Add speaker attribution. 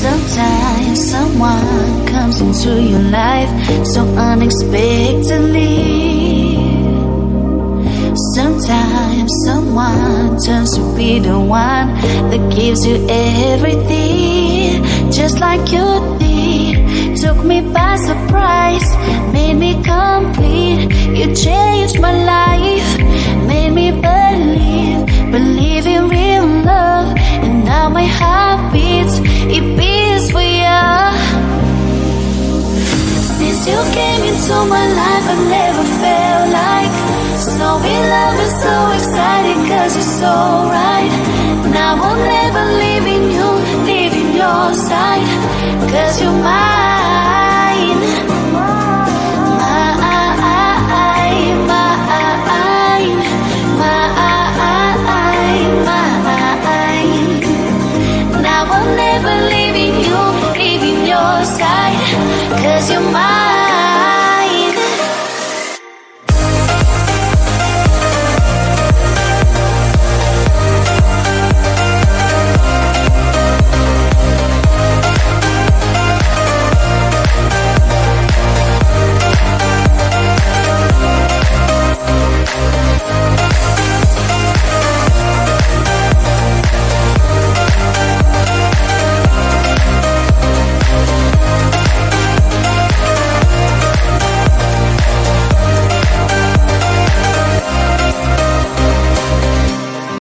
Speaker 1: Sometimes someone comes into your life so unexpectedly. Sometimes someone turns to be the one that gives you everything, just like you did. Took me by surprise, made me complete. You changed my life, made me believe in real love. And now my heart beats, it beats for you. Since you came into my life, I never felt like so in love and so excited, cause you're so right. Now I'll never leaving you, leaving your side, cause you're mine. Now I'm never leaving you, leaving your side, cause you're mine.